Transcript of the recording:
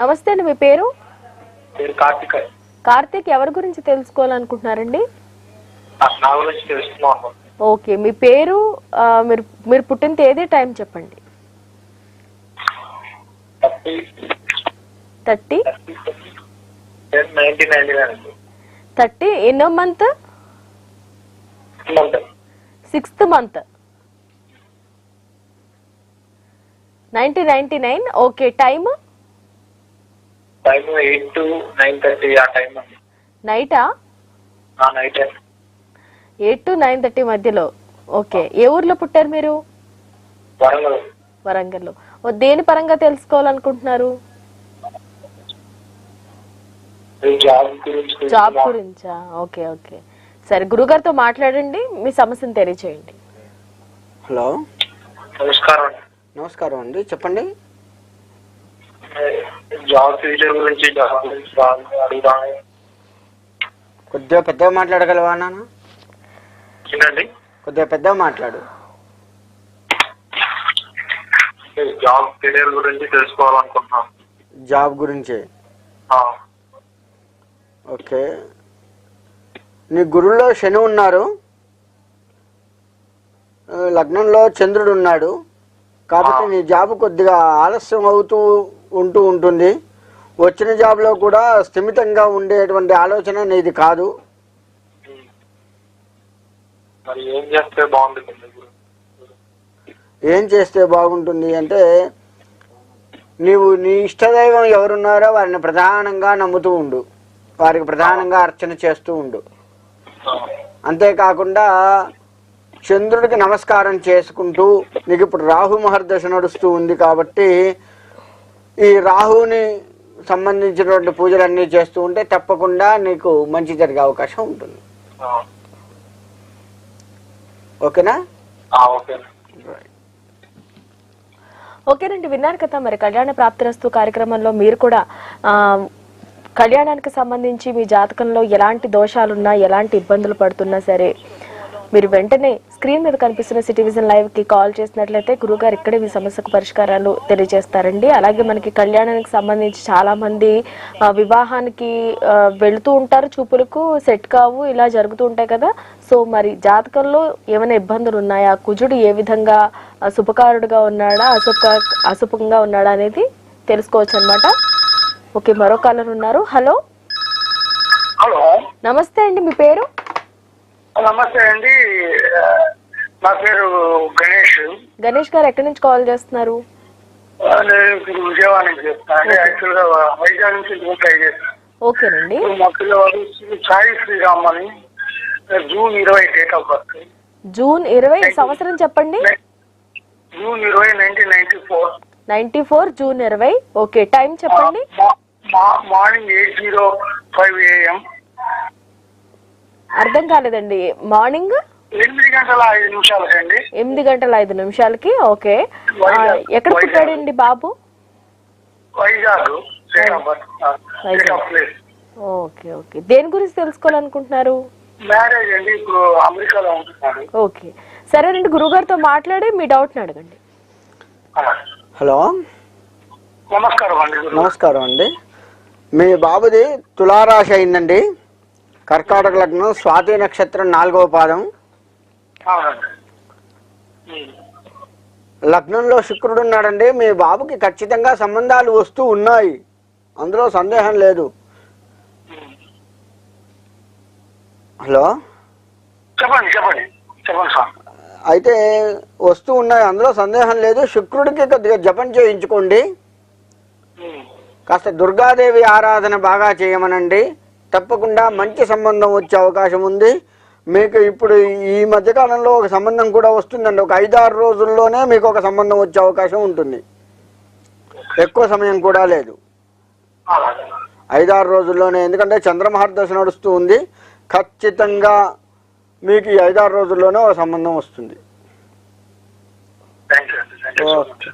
నమస్తే అండి, మీ పేరు? కార్తిక్. కార్తిక్, ఎవరి గురించి తెలుసుకోవాలనుకుంటున్నారండి? నా గురించి తెలుసుకున్నాను. ఓకే, మీ పేరు, మీరు మీరు పుట్టిన తేదీ, టైం చెప్పండి. 30 ఎన్నో month? 6th month 1999. Okay, time? 8 to 9:30 ఆ టైం. నైటా? నైట్. 8 to 9:30 మధ్యలో. ఓకే, ఏ ఊర్లో పుట్టారు మీరు? వరంగల్. వరంగల్లో. దేని పరంగా తెలుసుకోవాలనుకుంటున్నారు? జాబ్ గురించా? ఓకే ఓకే, సరే, గురుగారితో మాట్లాడండి, మీ సమస్యను తెలియచేయండి. హలో, నమస్కారం. నమస్కారం అండి, చెప్పండి. జాబ్ ఫ్యూచర్ గురించి అడుగుతాను. కొద్దిగా పెద్దగా మాట్లాడగలవా నాన్న? ఏంటండి? కొద్దిగా పెద్దగా మాట్లాడు. జాబ్ కెరీర్ గురించి తెలుసుకోవాలనుకుంటున్నాను. జాబ్ గురించి? ఓకే, నీ గురువులో శని ఉన్నారు, లగ్నంలో చంద్రుడు ఉన్నాడు, కాబట్టి నీ జాబ్ కొద్దిగా ఆలస్యం అవుతూ ఉంటుంది. వచ్చిన జాబ్లో కూడా స్థిమితంగా ఉండేటువంటి ఆలోచన నీది కాదు. మరి ఏం చేస్తే బాగుంటుంది? ఏం చేస్తే బాగుంటుంది అంటే, నీవు నీ ఇష్టదైవం ఎవరున్నారో వారిని ప్రధానంగా నమ్ముతూ ఉండు, వారికి ప్రధానంగా అర్చన చేస్తూ ఉండు. అంతేకాకుండా చంద్రుడికి నమస్కారం చేసుకుంటూ, నీకు ఇప్పుడు రాహు మహర్దశ నడుస్తూ ఉంది కాబట్టి ఈ రాహుని సంబంధించినటువంటి పూజలన్నీ చేస్తూ ఉంటే తప్పకుండా నీకు మంచి జరిగే అవకాశం ఉంటుంది. ఓకేనా? ఓకేనండి, విన్నారు కదా. మరి కళ్యాణ ప్రాప్తిరస్తు కార్యక్రమంలో మీరు కూడా కళ్యాణానికి సంబంధించి మీ జాతకంలో ఎలాంటి దోషాలున్నా, ఎలాంటి ఇబ్బందులు పడుతున్నా సరే, మీరు వెంటనే స్క్రీన్ మీద కనిపిస్తున్న సిటీ విజన్ లైవ్ కి కాల్ చేసినట్లయితే గురుగారు ఇక్కడే మీ సమస్యకు పరిష్కారాలు తెలియజేస్తారండి. అలాగే మనకి కళ్యాణానికి సంబంధించి చాలా మంది వివాహానికి వెళుతూ ఉంటారు, చూపులకు సెట్ కావు, ఇలా జరుగుతూ ఉంటాయి కదా. సో మరి జాతకంలో ఏమైనా ఇబ్బందులు ఉన్నాయా, కుజుడు ఏ విధంగా శుభకారుడుగా ఉన్నాడా, అశుభంగా ఉన్నాడా అనేది తెలుసుకోవచ్చు అనమాట. ఓకే, మరో కాలర్ ఉన్నారు. హలో. హలో, నమస్తే అండి, మీ పేరు? నమస్తే అండి, నా పేరు గణేష్. గణేష్ గారు, ఎక్కడి నుంచి కాల్ చేస్తున్నారు? నేను ఇప్పుడు విజయవాడ నుంచి చెప్తాను. యాక్చువల్ గా వైజాగ్ నుంచి ట్రై చేస్తాను. ఓకేనండి. మా పిల్లవాడు సాయి శ్రీరామ్ అని, June 20 date of birth. June 20 సంవత్సరం చెప్పండి. జూన్ 20, 1994. 94 జూన్ 20. ఓకే, టైం చెప్పండి. Morning 8:05 AM. అర్థం కాలేదండి. మార్నింగ్ 8 గంటల 5 నిమిషాలకండి. 8 గంటల 5 నిమిషాలకి. ఓకే, ఎక్కడ పుట్టాడండి బాబు? వైజాగ్. ఓకే ఓకే, దేని గురించి తెలుసుకోవాలనుకుంటున్నారు? మ్యారేజ్ అండి, ఇప్పుడు అమెరికాలో ఉంటున్నాడు. ఓకే, సరేనండి, గురుగారితో మాట్లాడి మీ డౌట్ని అడగండి. హలో, నమస్కారం అండి. నమస్కారం అండి, మీ బాబుది తులారాశి అయిందండి, కర్కాటక లగ్నం, స్వాతి నక్షత్రం 4వ పాదం. లగ్నంలో శుక్రుడు ఉన్నాడండి. మీ బాబుకి ఖచ్చితంగా సంబంధాలు వస్తూ ఉన్నాయి, అందులో సందేహం లేదు. హలో, చెప్పండి చెప్పండి చెప్పండి సార్. అయితే వస్తూ ఉన్నాయి, అందులో సందేహం లేదు. శుక్రుడికి కొద్దిగా జపం చేయించుకోండి, కాస్త దుర్గాదేవి ఆరాధన బాగా చేయమనండి, తప్పకుండా మంచి సంబంధం వచ్చే అవకాశం ఉంది. మీకు ఇప్పుడు ఈ మధ్యకాలంలో ఒక సంబంధం కూడా వస్తుందండి, ఒక 5-6 రోజుల్లోనే మీకు ఒక సంబంధం వచ్చే అవకాశం ఉంటుంది, ఎక్కువ సమయం కూడా లేదు, 5-6 రోజుల్లోనే. ఎందుకంటే చంద్రమహర్దశ నడుస్తూ ఉంది, ఖచ్చితంగా మీకు ఈ 5-6 రోజుల్లోనే ఒక సంబంధం వస్తుంది. Thank you. ఓకే.